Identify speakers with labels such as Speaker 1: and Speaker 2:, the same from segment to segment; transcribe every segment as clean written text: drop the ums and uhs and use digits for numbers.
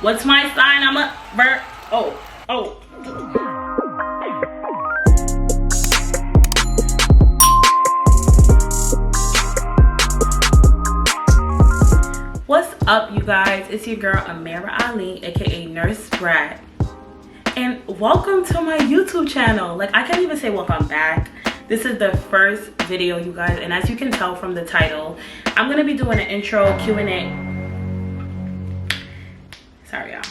Speaker 1: What's my sign? I'm a Vir. Oh. What's up, you guys? It's your girl Amira Ali, aka Nurse Grad, and welcome to my YouTube channel. Like, I can't even say welcome back. This is the first video, you guys, and as you can tell from the title, I'm gonna be doing an intro Q&A. Sorry, y'all.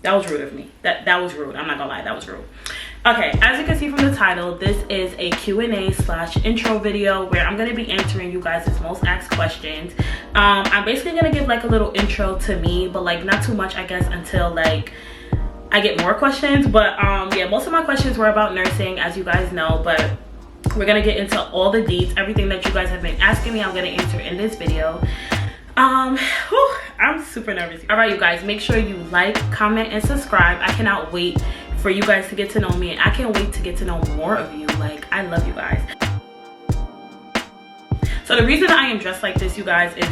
Speaker 1: That was rude of me. That was rude. I'm not gonna lie, that was rude. Okay, as you can see from the title, this is a Q&A / intro video where I'm gonna be answering you guys' most asked questions. I'm basically gonna give like a little intro to me, but like not too much, I guess, until like I get more questions. But yeah, most of my questions were about nursing, as you guys know, but we're gonna get into all the deets. Everything that you guys have been asking me, I'm gonna answer in this video. I'm super nervous. All right, you guys, make sure you like, comment, and subscribe. I cannot wait for you guys to get to know me, and I can't wait to get to know more of you. Like, I love you guys. So the reason I am dressed like this, you guys, is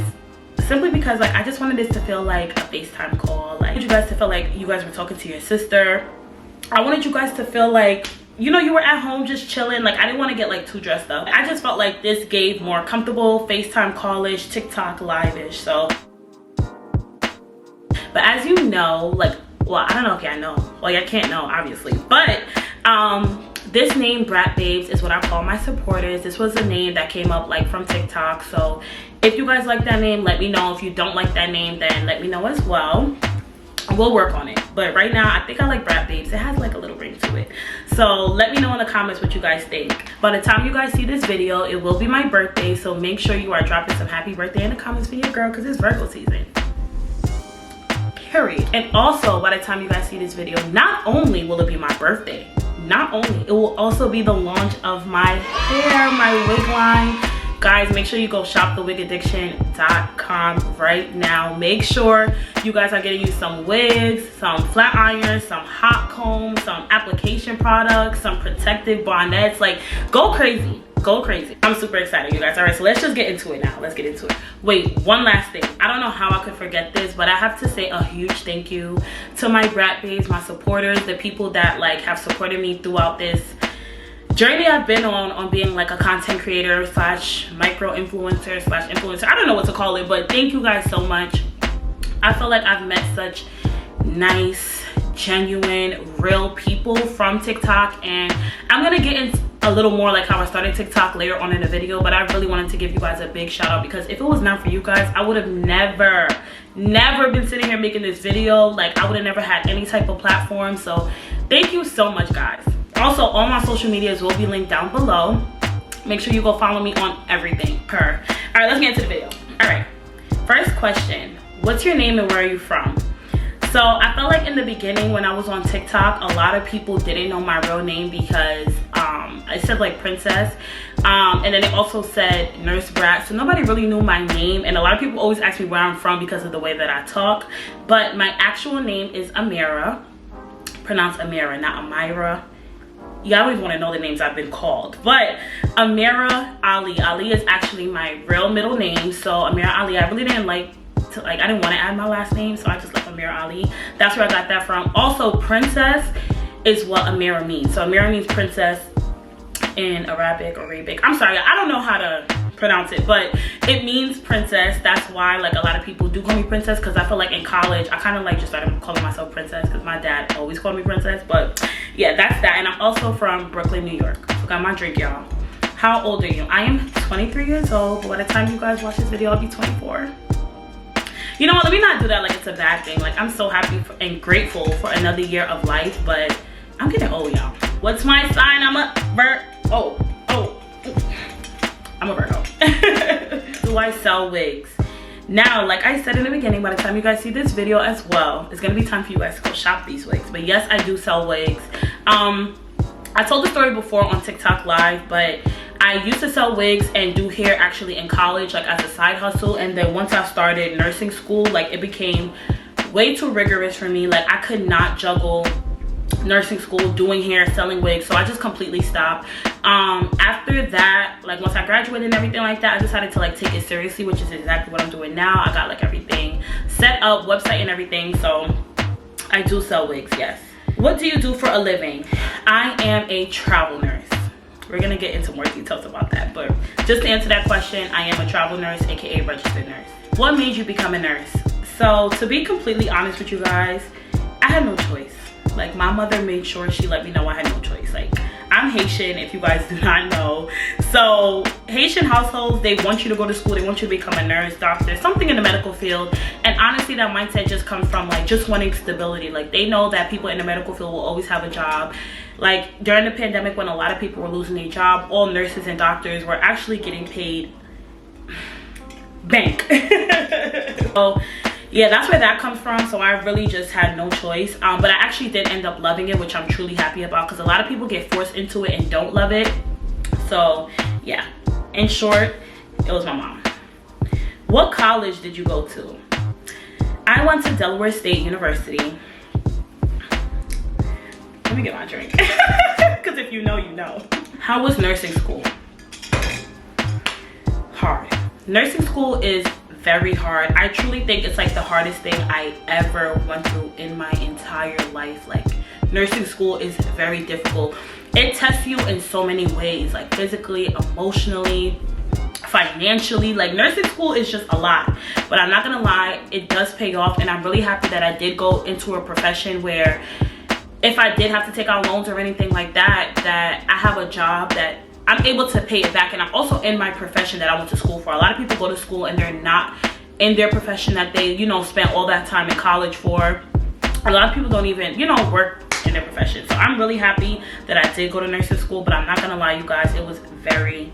Speaker 1: simply because like I just wanted this to feel like a FaceTime call. Like, I wanted you guys to feel like you guys were talking to your sister. I wanted you guys to feel like, you know, you were at home just chilling. Like, I didn't want to get like too dressed up. I just felt like this gave more comfortable FaceTime call-ish, TikTok live-ish. So, but as you know, like, well, I don't know if y'all know. Well, y'all can't know, obviously. But this name, Brat Babes, is what I call my supporters. This was a name that came up like from TikTok. So if you guys like that name, let me know. If you don't like that name, then let me know as well. We'll work on it. But right now, I think I like Brat Babes. It has like a little ring to it. So let me know in the comments what you guys think. By the time you guys see this video, it will be my birthday. So make sure you are dropping some happy birthday in the comments for your girl, because it's Virgo season. Period. And also, by the time you guys see this video, not only will it be my birthday, not only, it will also be the launch of my hair, my wig line. Guys, make sure you go SHOPTHEWIGADDICTION.com right now. Make sure you guys are getting you some wigs, some flat irons, some hot combs, some application products, some protective bonnets. Like, go crazy. Go crazy. I'm super excited, you guys. All right, so let's just get into it now. Let's get into it. Wait, one last thing. I don't know how I could forget this, but I have to say a huge thank you to my Brat Babes, my supporters, the people that like have supported me throughout this journey I've been on being like a content creator / micro influencer / influencer. I don't know what to call it, but thank you guys so much. I feel like I've met such nice, genuine, real people from TikTok, and I'm gonna get into a little more like how I started TikTok later on in the video. But I really wanted to give you guys a big shout out, because if it was not for you guys, I would have never been sitting here making this video. Like, I would have never had any type of platform. So thank you so much, guys. Also, all my social medias will be linked down below. Make sure you go follow me on everything. All right, let's get into the video. All right, first question, what's your name and where are you from? So I felt like in the beginning when I was on TikTok, a lot of people didn't know my real name because I said like Princess, and then it also said Nurse Brat, so nobody really knew my name. And a lot of people always ask me where I'm from because of the way that I talk. But my actual name is Amira, pronounced Amira, not Amira. You always want to know the names I've been called, but Amira Ali. Ali is actually my real middle name. So Amira Ali, I really didn't I didn't want to add my last name, so I just left Amira Ali. That's where I got that from. Also, Princess is what Amira means. So Amira means princess in Arabic. I'm sorry, I don't know how to pronounce it, but it means princess. That's why like a lot of people do call me Princess, because I feel like in college I kind of like just started calling myself Princess because my dad always called me Princess. But yeah, that's that. And I'm also from Brooklyn, New York. So got my drink, y'all. How old are you? I am 23 years old, but by the time you guys watch this video, I'll be 24. You know what, let me not do that like it's a bad thing. Like, I'm so happy and grateful for another year of life, but I'm getting old, y'all. What's my sign? I'm a I'm a Virgo. Do I sell wigs? Now, like I said in the beginning, by the time you guys see this video as well, it's gonna be time for you guys to go shop these wigs. But yes, I do sell wigs. I told the story before on TikTok live, but I used to sell wigs and do hair actually in college, like as a side hustle. And then once I started nursing school, like it became way too rigorous for me. Like, I could not juggle nursing school, doing hair, selling wigs, so I just completely stopped. After that, like once I graduated and everything like that, I decided to like take it seriously, which is exactly what I'm doing now. I got like everything set up, website and everything. So I do sell wigs, yes. What do you do for a living? I am a travel nurse. We're gonna get into more details about that, but just to answer that question, I am a travel nurse, aka registered nurse. What made you become a nurse? So to be completely honest with you guys, I had no choice. Like, my mother made sure she let me know I had no choice. Like, I'm Haitian, if you guys do not know. So Haitian households, they want you to go to school, they want you to become a nurse, doctor, something in the medical field. And honestly, that mindset just comes from like just wanting stability. Like, they know that people in the medical field will always have a job. Like, during the pandemic, when a lot of people were losing their job, all nurses and doctors were actually getting paid bank. So yeah, that's where that comes from. So I really just had no choice, but I actually did end up loving it, which I'm truly happy about, because a lot of people get forced into it and don't love it. So yeah, in short, it was my mom. What college did you go to? I went to Delaware State University. Let me get my drink, because if you know, you know. How was nursing school? Hard. Nursing school is very hard. I truly think it's like the hardest thing I ever went through in my entire life. Like, nursing school is very difficult. It tests you in so many ways, like physically, emotionally, financially. Like, nursing school is just a lot, but I'm not gonna lie, it does pay off. And I'm really happy that I did go into a profession where if I did have to take out loans or anything like that, that I have a job that I'm able to pay it back. And I'm also in my profession that I went to school for. A lot of people go to school and they're not in their profession that they, you know, spent all that time in college for. A lot of people don't even, you know, work in their profession. So I'm really happy that I did go to nursing school, but I'm not gonna lie, you guys, it was very,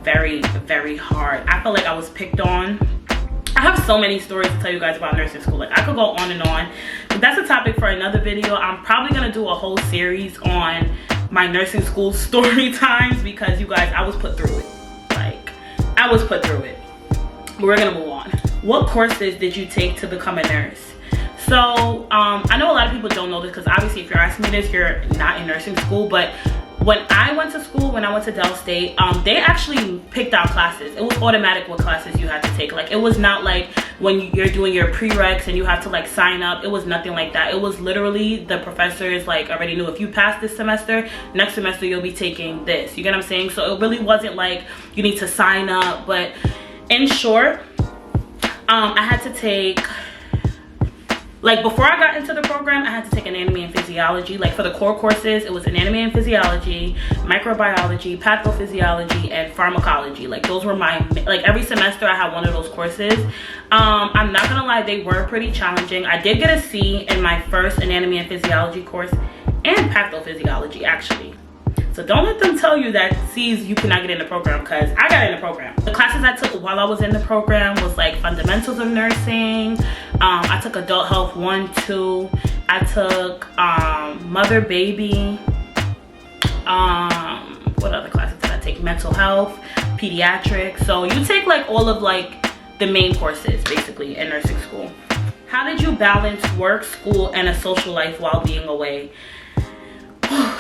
Speaker 1: very, very hard. I felt like I was picked on. I have so many stories to tell you guys about nursing school. Like, I could go on and on, but that's a topic for another video. I'm probably gonna do a whole series on my nursing school story times, because you guys, I was put through it. Like, I was put through it. But we're gonna move on. What courses did you take to become a nurse? So I know a lot of people don't know this, because obviously if you're asking me this, you're not in nursing school. But when I went to school, when I went to Del State, they actually picked out classes. It was automatic what classes you had to take. Like, it was not like when you're doing your prereqs and you have to like sign up. It was nothing like that. It was literally the professors like already knew, if you pass this semester, next semester you'll be taking this. You get what I'm saying? So it really wasn't like you need to sign up. But in short, I had to take, like, before I got into the program, I had to take anatomy and physiology. Like, for the core courses, it was anatomy and physiology, microbiology, pathophysiology, and pharmacology. Like, those were my, like, every semester I had one of those courses. I'm not gonna lie, they were pretty challenging. I did get a C in my first anatomy and physiology course, and pathophysiology, actually. So don't let them tell you that C's you cannot get in the program, because I got in the program. The classes I took while I was in the program was like fundamentals of nursing. I took adult health 1, 2. I took mother baby. What other classes did I take? Mental health, pediatrics. So you take like all of like the main courses basically in nursing school. How did you balance work, school, and a social life while being away?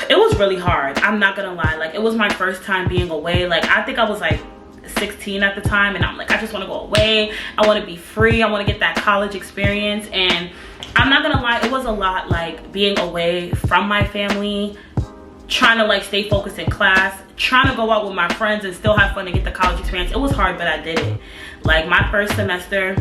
Speaker 1: It was really hard. I'm not gonna lie. Like, it was my first time being away. Like, I think I was like 16 at the time, and I'm like, I just want to go away. I want to be free. I want to get that college experience. And I'm not gonna lie, it was a lot, like being away from my family, trying to like stay focused in class, trying to go out with my friends and still have fun and get the college experience. It was hard, but I did it. Like, my first semester,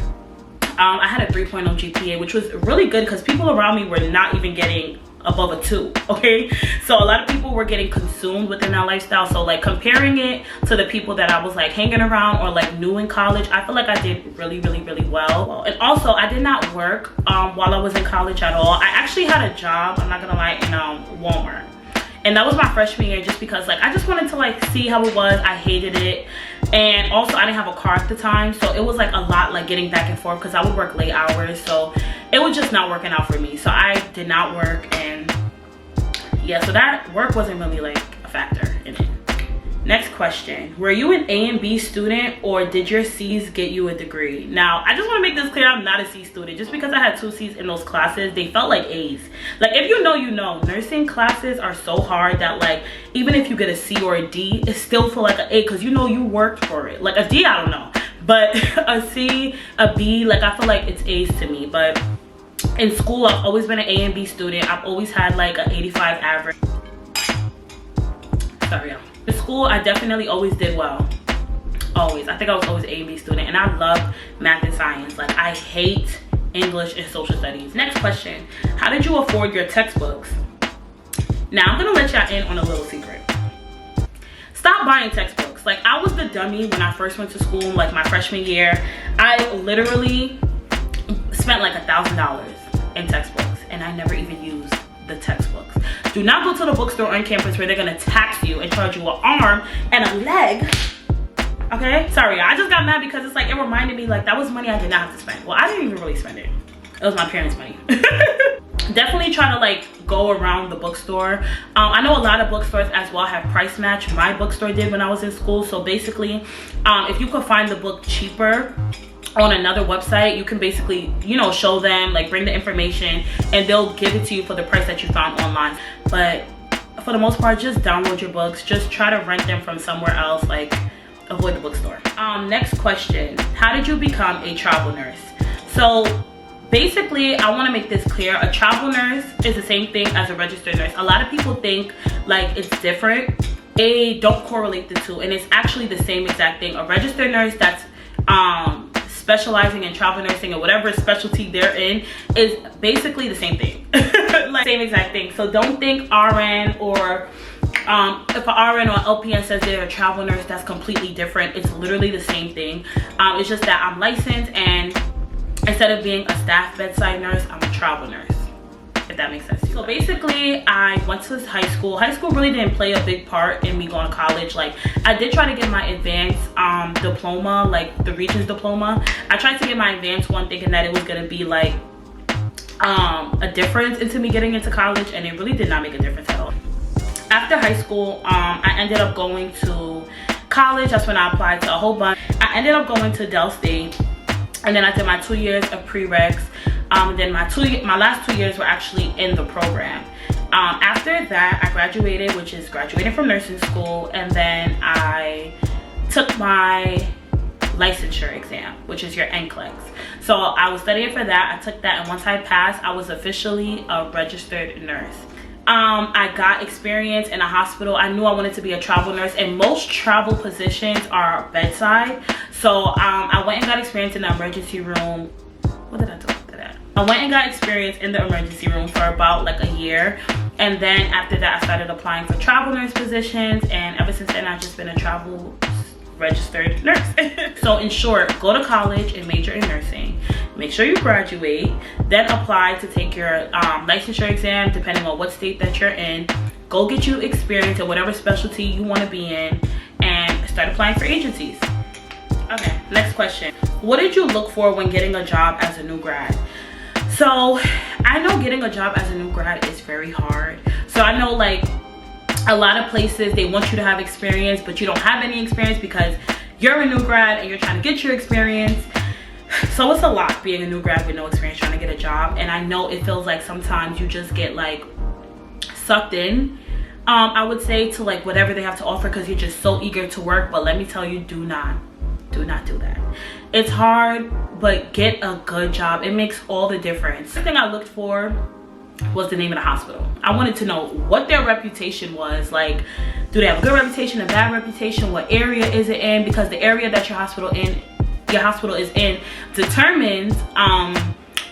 Speaker 1: I had a 3.0 GPA, which was really good because people around me were not even getting above a 2. Okay, so a lot of people were getting consumed within that lifestyle. So like, comparing it to the people that I was like hanging around or like new in college, I feel like I did really well. And also, I did not work while I was in college at all. I actually had a job, I'm not gonna lie, in Walmart. And that was my freshman year, just because like I just wanted to like see how it was. I hated it. And also, I didn't have a car at the time, so it was like a lot like getting back and forth, because I would work late hours, so it was just not working out for me. So I did not work, and yeah, so that work wasn't really like a factor in it. Next question, were you an A and B student, or did your C's get you a degree? Now, I just want to make this clear, I'm not a C student. Just because I had 2 C's in those classes, they felt like A's. Like, if you know, you know. Nursing classes are so hard that like, even if you get a C or a D, it still feel like an A, because you know you worked for it. Like a D, I don't know. But a C, a B, like I feel like it's A's to me. But In school, I've always been an A and B student. I've always had like an 85 average. Sorry, y'all. In school, I definitely always did well. Always. I think I was always an A and B student, and I love math and science. Like, I hate English and social studies. Next question. How did you afford your textbooks? Now, I'm gonna let y'all in on a little secret. Stop buying textbooks. Like, I was the dummy when I first went to school, like my freshman year. I literally spent like $1,000 in textbooks, and I never even used the textbooks. Do not go to the bookstore on campus where they're gonna tax you and charge you an arm and a leg. Okay, sorry, I just got mad because it's like, it reminded me like that was money I did not have to spend. Well, I didn't even really spend it. It was my parents' money. Definitely try to like go around the bookstore. I know a lot of bookstores as well have price match. My bookstore did when I was in school. So basically, if you could find the book cheaper on another website, you can basically, you know, show them, like bring the information, and they'll give it to you for the price that you found online. But for the most part, just download your books. Just try to rent them from somewhere else. Like, avoid the bookstore. Next question. How did you become a travel nurse? So basically, I want to make this clear. A travel nurse is the same thing as a registered nurse. A lot of people think like it's different. They don't correlate the two, and it's actually the same exact thing. A registered nurse that's specializing in travel nursing or whatever specialty they're in is basically the same thing. Like, same exact thing. So don't think RN or if an RN or LPN says they're a travel nurse, that's completely different. It's literally the same thing. It's just that I'm licensed, and instead of being a staff bedside nurse, I'm a travel nurse, if that makes sense to you. So basically, I went to high school. High school really didn't play a big part in me going to college. Like, I did try to get my advanced diploma, like the Regents diploma. I tried to get my advanced one thinking that it was going to be like a difference into me getting into college, and it really did not make a difference at all. After high school, I ended up going to college. That's when I applied to a whole bunch. I ended up going to Del State, and then I did my 2 years of prereqs. Then my last 2 years were actually in the program. After that, I graduated, which is graduating from nursing school, and then I took my licensure exam, which is your NCLEX. So I was studying for that. I took that, and once I passed, I was officially a registered nurse. I got experience in a hospital. I knew I wanted to be a travel nurse, and most travel positions are bedside. So I went and got experience in the emergency room. What did I do after that? I went and got experience in the emergency room for about like a year, and then after that I started applying for travel nurse positions, and ever since then I've just been a travel registered nurse. So in short, go to college and major in nursing. Make sure you graduate, then apply to take your licensure exam depending on what state that you're in. Go get you experience in whatever specialty you want to be in, and start applying for agencies. Okay, next question. What did you look for when getting a job as a new grad? So I know getting a job as a new grad is very hard. So I know like a lot of places, they want you to have experience, but you don't have any experience because you're a new grad and you're trying to get your experience. So it's a lot being a new grad with no experience trying to get a job. And I know it feels like sometimes you just get like sucked in, I would say, to like whatever they have to offer because you're just so eager to work. But let me tell you, do not do that. It's hard, but get a good job. It makes all the difference. The thing I looked for was the name of the hospital. I wanted to know what their reputation was. Like, do they have a good reputation, a bad reputation? What area is it in? Because the area that your hospital is in determines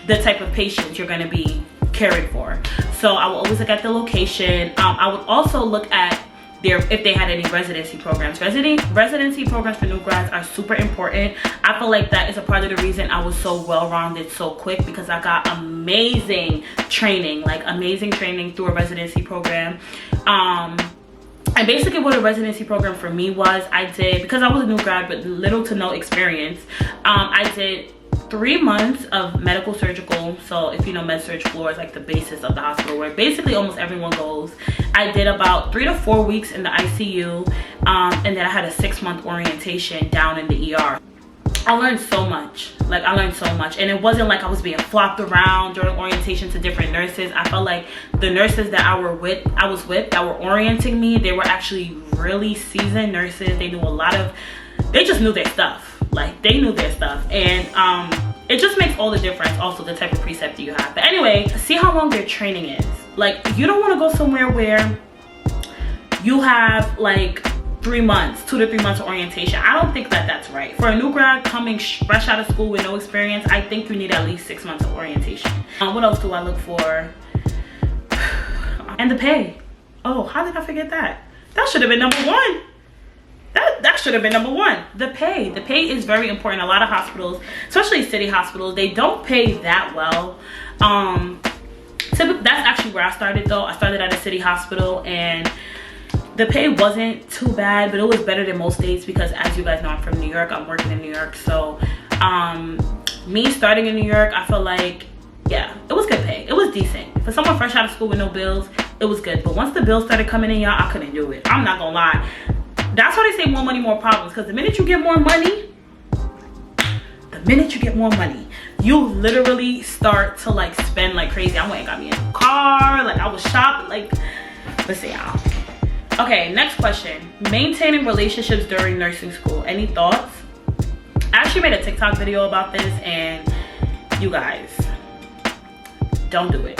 Speaker 1: the type of patients you're going to be caring for. So I will always look at the location. I would also look at if they had any residency programs. Residency programs for new grads are super important. I feel like that is a part of the reason I was so well-rounded so quick, because I got amazing training through a residency program. And basically what a residency program for me was, I did, because I was a new grad but little to no experience, I did 3 months of medical surgical. So if you know, med surg floor is like the basis of the hospital where basically almost everyone goes. I did about 3 to 4 weeks in the ICU, and then I had a 6-month orientation down in the ER. I learned so much. And it wasn't like I was being flopped around during orientation to different nurses. I felt like the nurses that I was with that were orienting me, they were actually really seasoned nurses. They knew they just knew their stuff. Like, they knew their stuff. And it just makes all the difference, also the type of preceptor you have. But anyway, see how long their training is. Like, you don't want to go somewhere where you have like 3 months, 2 to 3 months of orientation. I don't think that that's right. For a new grad coming fresh out of school with no experience, I think you need at least 6 months of orientation. What else do I look for? And the pay. Oh, how did I forget that? That should have been number one. That should have been number one. The pay. The pay is very important. A lot of hospitals, especially city hospitals, they don't pay that well. That's actually where I started though. I started at a city hospital and the pay wasn't too bad, but it was better than most states because, as you guys know, I'm from New York. I'm working in New York. So me starting in New York, I feel like, yeah, it was good pay. It was decent. For someone fresh out of school with no bills, it was good. But once the bills started coming in, y'all, I couldn't do it. I'm not gonna lie. That's why they say more money, more problems. Because the minute you get more money, you literally start to like spend like crazy. I went and got me a new car. Like, I was shopping. Like, listen, y'all. Okay, next question. Maintaining relationships during nursing school. Any thoughts? I actually made a TikTok video about this, and you guys, don't do it.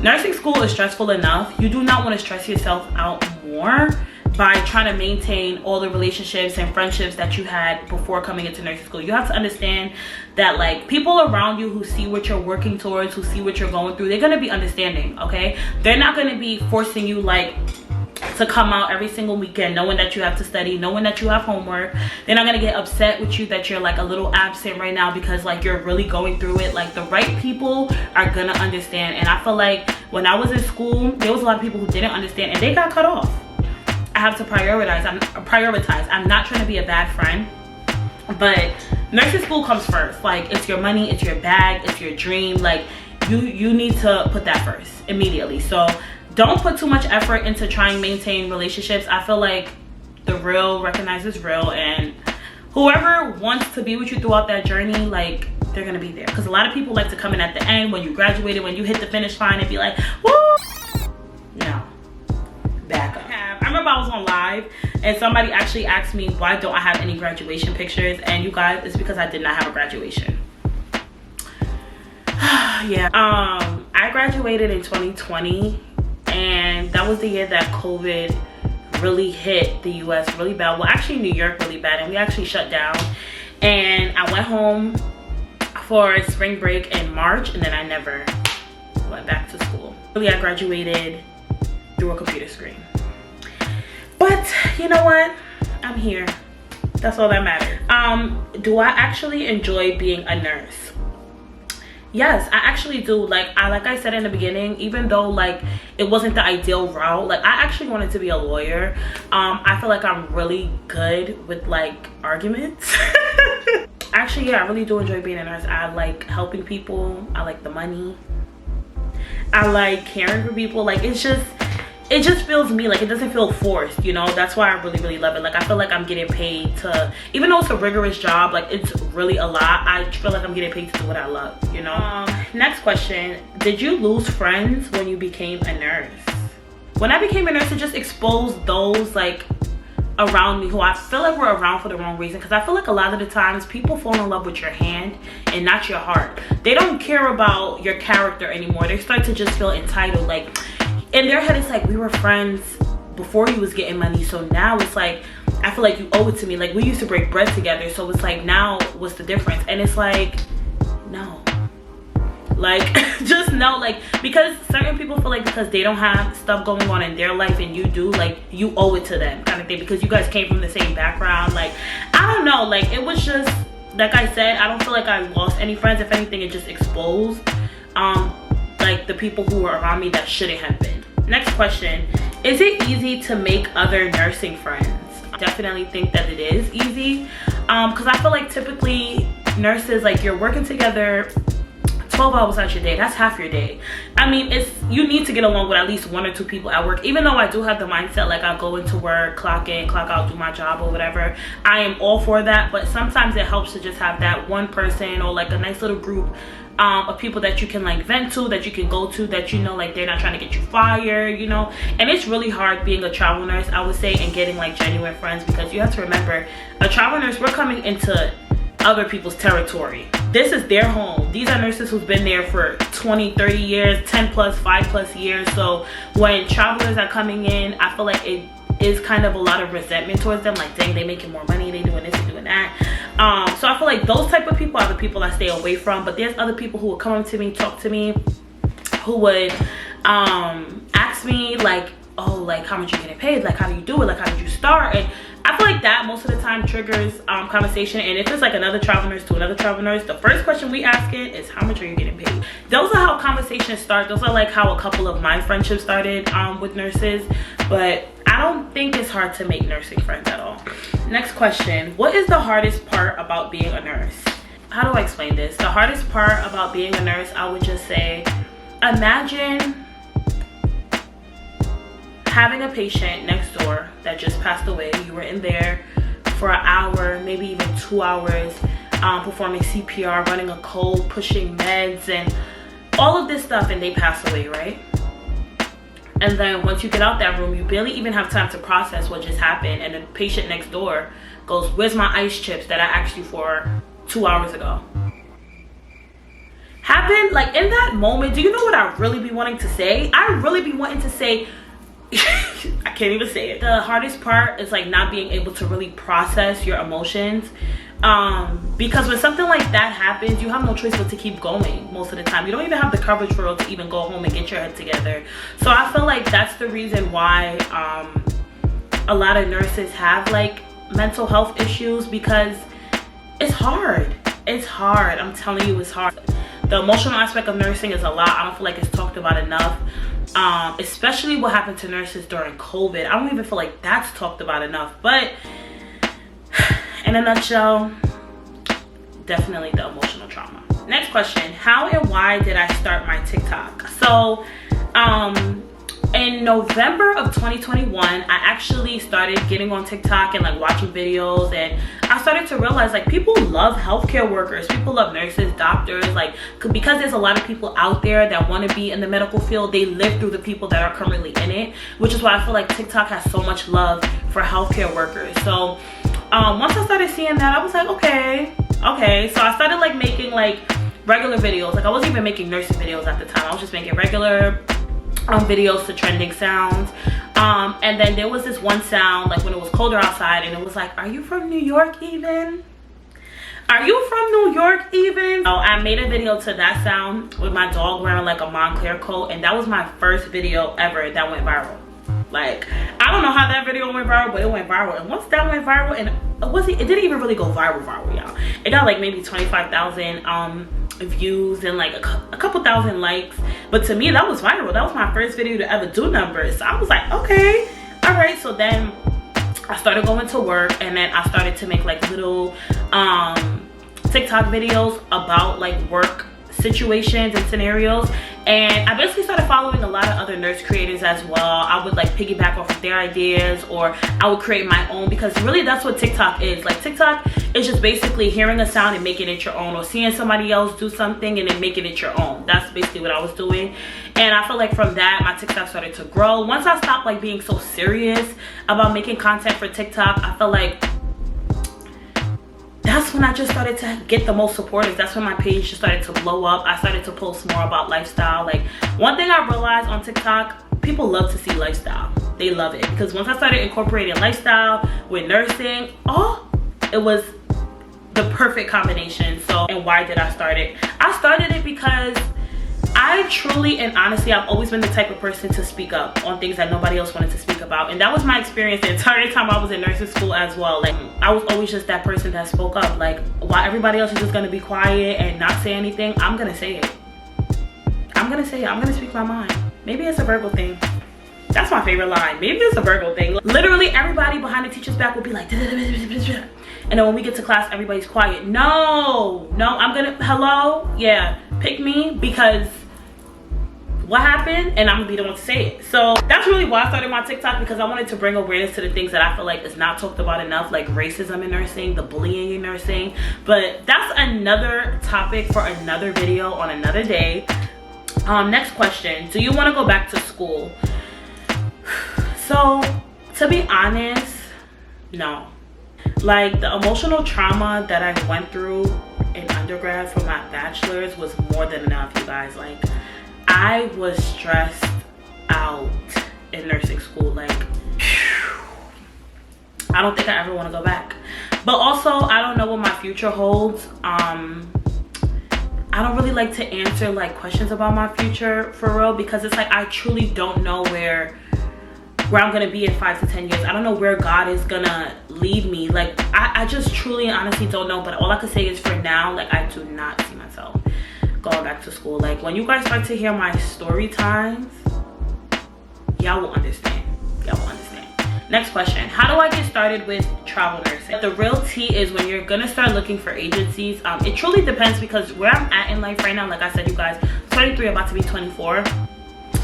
Speaker 1: Nursing school is stressful enough. You do not want to stress yourself out more by trying to maintain all the relationships and friendships that you had before coming into nursing school. You have to understand that like people around you who see what you're working towards, who see what you're going through, they're going to be understanding, okay? They're not going to be forcing you like to come out every single weekend knowing that you have to study, knowing that you have homework. They're not gonna get upset with you that you're like a little absent right now because like you're really going through it. Like, the right people are gonna understand. And I feel like when I was in school, there was a lot of people who didn't understand and they got cut off. I have to prioritize. I'm not trying to be a bad friend, but nursing school comes first. Like, it's your money, it's your bag, it's your dream. Like, you need to put that first immediately. So don't put too much effort into trying to maintain relationships. I feel like the real recognizes real, and whoever wants to be with you throughout that journey, like, they're gonna be there. Because a lot of people like to come in at the end when you graduated, when you hit the finish line, and be like, woo! No, back up. I remember I was on live and somebody actually asked me, why don't I have any graduation pictures? And you guys, it's because I did not have a graduation. Yeah, I graduated in 2020. And that was the year that COVID really hit the US really bad. Well, actually New York really bad, and we actually shut down. And I went home for spring break in March, and then I never went back to school. Really, I graduated through a computer screen. But you know what? I'm here. That's all that matters. Do I actually enjoy being a nurse? Yes, I actually do. Like I said in the beginning, even though like it wasn't the ideal route, like I actually wanted to be a lawyer. I feel like I'm really good with like arguments. Actually, yeah, I really do enjoy being a nurse. I like helping people. I like the money. I like caring for people. Like, it just feels me. Like, it doesn't feel forced, you know? That's why I really love it. Like, I feel like I'm getting paid to, even though it's a rigorous job, like, it's really a lot, I feel like I'm getting paid to do what I love, you know? Next question. Did you lose friends when you became a nurse? When I became a nurse, it just exposed those, like, around me who I feel like were around for the wrong reason. Because I feel like a lot of the times people fall in love with your hand and not your heart. They don't care about your character anymore. They start to just feel entitled. Like, in their head, it's like, we were friends before you was getting money, so now it's like, I feel like you owe it to me. Like, we used to break bread together, so it's like, now what's the difference? And it's like, no. Like, just no. Like, because certain people feel like because they don't have stuff going on in their life and you do, like, you owe it to them kind of thing, because you guys came from the same background. Like, I don't know. Like, it was just, like I said, I don't feel like I lost any friends. If anything, it just exposed like the people who were around me that shouldn't have been. Next question. Is it easy to make other nursing friends? I definitely think that it is easy, because I feel like typically nurses, like, you're working together 12 hours out your day. That's half your day. I mean, you need to get along with at least 1 or 2 people at work. Even though I do have the mindset, like, I go into work, clock in, clock out, do my job or whatever, I am all for that. But sometimes it helps to just have that one person or like a nice little group of people that you can like vent to, that you can go to, that you know, like, they're not trying to get you fired, you know. And it's really hard being a travel nurse, I would say, and getting like genuine friends, because you have to remember, a travel nurse, we're coming into other people's territory. This is their home. These are nurses who've been there for 20, 30 years, 10 plus, 5 plus years. So when travelers are coming in, I feel like it is kind of a lot of resentment towards them. Like, dang, they making more money, they doing this, they doing that. So I feel like those type of people are the people I stay away from. But there's other people who will come up to me, talk to me, who would ask me like, oh, like, how much you getting paid? Like, how do you do it? Like, how did you start? And I feel like that most of the time triggers conversation. And if it's like another travel nurse to another travel nurse, the first question we ask it is, how much are you getting paid? Those are how conversations start. Those are like how a couple of my friendships started with nurses. But I don't think it's hard to make nursing friends at all. Next question. What is the hardest part about being a nurse? How do I explain this? The hardest part about being a nurse, I would just say, imagine having a patient next door that just passed away. You were in there for an hour, maybe even 2 hours, performing CPR, running a code, pushing meds, and all of this stuff, and they pass away, right? And then once you get out that room, you barely even have time to process what just happened, and the patient next door goes, where's my ice chips that I asked you for 2 hours ago? Happened, like, in that moment, do you know what I really be wanting to say? I really be wanting to say, I can't even say it. The hardest part is like not being able to really process your emotions, because when something like that happens, you have no choice but to keep going most of the time. You don't even have the coverage for real to even go home and get your head together. So I feel like that's the reason why a lot of nurses have like mental health issues, because it's hard. It's hard. I'm telling you, it's hard. The emotional aspect of nursing is a lot. I don't feel like it's talked about enough. Especially what happened to nurses during COVID. I don't even feel like that's talked about enough. But in a nutshell, definitely the emotional trauma. Next question. How and why did I start my TikTok? So in November of 2021, I actually started getting on TikTok and like watching videos, and I started to realize like people love healthcare workers, people love nurses, doctors, like because there's a lot of people out there that want to be in the medical field. They live through the people that are currently in it, which is why I feel like TikTok has so much love for healthcare workers. So once I started seeing that, I was like, okay. So I started like making like regular videos. Like I wasn't even making nursing videos at the time. I was just making regular videos to trending sounds, and then there was this one sound like when it was colder outside, and it was like, are you from New York even? Are you from New York even? So I made a video to that sound with my dog wearing like a Montclair coat, and that was my first video ever that went viral. Like, I don't know how that video went viral, but it went viral. And once that went viral, and it didn't even really go viral, y'all. It got like maybe 25,000 views and like a couple thousand likes. But to me, that was viral. That was my first video to ever do numbers. So I was like, okay, all right. So then I started going to work, and then I started to make like little TikTok videos about like work situations and scenarios. And I basically started following a lot of other nurse creators as well. I would like piggyback off of their ideas, or I would create my own, because really that's what TikTok is. Like TikTok is just basically hearing a sound and making it your own, or seeing somebody else do something and then making it your own. That's basically what I was doing. And I feel like from that, my TikTok started to grow. Once I stopped like being so serious about making content for TikTok, I felt like that's when I just started to get the most supporters. That's when my page just started to blow up. I started to post more about lifestyle. Like, one thing I realized on TikTok, people love to see lifestyle. They love it, because once I started incorporating lifestyle with nursing, it was the perfect combination. So, and why did I start it? I started it because I truly and honestly, I've always been the type of person to speak up on things that nobody else wanted to speak about. And that was my experience the entire time I was in nursing school as well. Like, I was always just that person that spoke up. Like, while everybody else is just gonna be quiet and not say anything, I'm gonna say it. I'm gonna say it. I'm gonna speak my mind. Maybe it's a Virgo thing. That's my favorite line. Maybe it's a Virgo thing. Literally everybody behind the teacher's back will be like, and then when we get to class, everybody's quiet. No, I'm gonna, hello? Yeah, pick me, because what happened, and I'm gonna be the one to say it. So that's really why I started my TikTok, because I wanted to bring awareness to the things that I feel like is not talked about enough, like racism in nursing, the bullying in nursing. But that's another topic for another video on another day. Next question. Do you want to go back to school? So to be honest, no. Like, the emotional trauma that I went through in undergrad for my bachelor's was more than enough, you guys. Like, I was stressed out in nursing school. Like, I don't think I ever want to go back. But also, I don't know what my future holds. I don't really like to answer like questions about my future for real, because it's like I truly don't know where I'm gonna be in 5 to 10 years. I don't know where God is gonna lead me. Like, I just truly and honestly don't know. But all I can say is for now, like, I do not see myself going back to school. Like, when you guys start to hear my story times, y'all will understand. Y'all will understand. Next question. How do I get started with travel nursing? The real tea is when you're gonna start looking for agencies. It truly depends, because where I'm at in life right now, like I said, you guys, 23, about to be 24.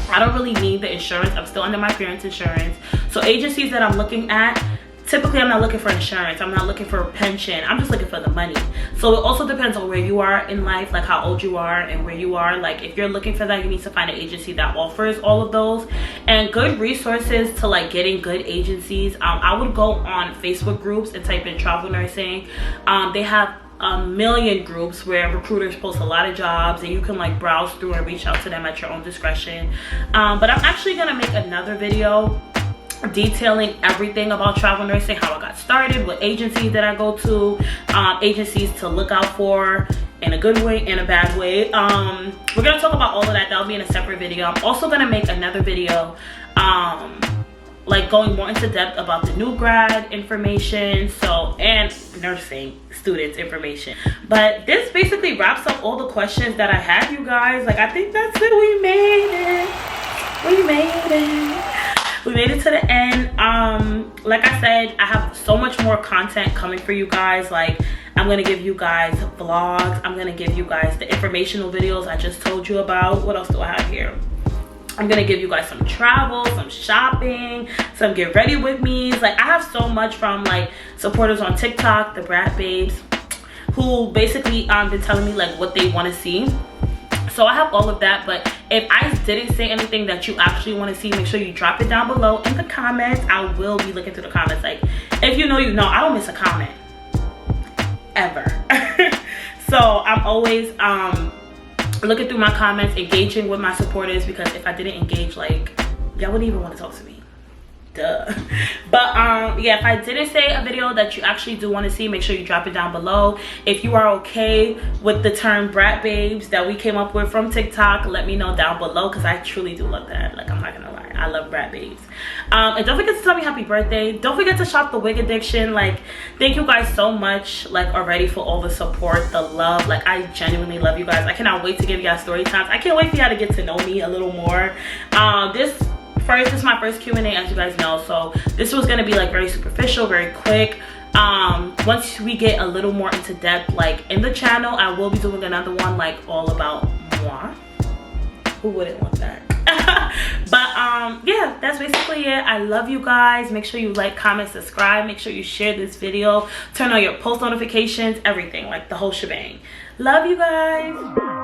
Speaker 1: I don't really need the insurance. I'm still under my parents' insurance. So agencies that I'm looking at, typically I'm not looking for insurance. I'm not looking for a pension. I'm just looking for the money. So it also depends on where you are in life, like how old you are and where you are. Like, if you're looking for that, you need to find an agency that offers all of those. And good resources to like getting good agencies. I would go on Facebook groups and type in travel nursing. They have a million groups where recruiters post a lot of jobs, and you can like browse through and reach out to them at your own discretion. But I'm actually gonna make another video detailing everything about travel nursing, how I got started, what agencies that I go to, agencies to look out for in a good way and a bad way. We're gonna talk about all of that. That'll be in a separate video. I'm also gonna make another video like going more into depth about the new grad information, so, and nursing students information. But this basically wraps up all the questions that I had, you guys. Like, I think that's it. We made it to the end. Like I said, I have so much more content coming for you guys. Like, I'm gonna give you guys vlogs, I'm gonna give you guys the informational videos I just told you about. What else do I have here? I'm gonna give you guys some travel, some shopping, some get ready with me's. Like, I have so much from like supporters on TikTok, the Grad babes, who basically been telling me like what they want to see. So I have all of that. But if I didn't say anything that you actually want to see, make sure you drop it down below in the comments. I will be looking through the comments. Like, if you know, you know, I don't miss a comment ever. So I'm always looking through my comments, engaging with my supporters, because if I didn't engage, like, y'all wouldn't even want to talk to me. Duh. But yeah, if I didn't say a video that you actually do want to see, make sure you drop it down below. If you are okay with the term brat babes that we came up with from TikTok, let me know down below, because I truly do love that. Like, I'm not gonna lie, I love brat babes. And don't forget to tell me happy birthday. Don't forget to shop the Wig Addiction. Like, thank you guys so much, like, already, for all the support, the love. Like, I genuinely love you guys. I cannot wait to give y'all story times. I can't wait for y'all to get to know me a little more. This is my first Q&A, as you guys know, so this was gonna be like very superficial, very quick. Once we get a little more into depth, like in the channel, I will be doing another one like all about moi. Who wouldn't want that? But yeah, that's basically it. I love you guys. Make sure you like, comment, subscribe. Make sure you share this video, turn on your post notifications, everything, like the whole shebang. Love you guys.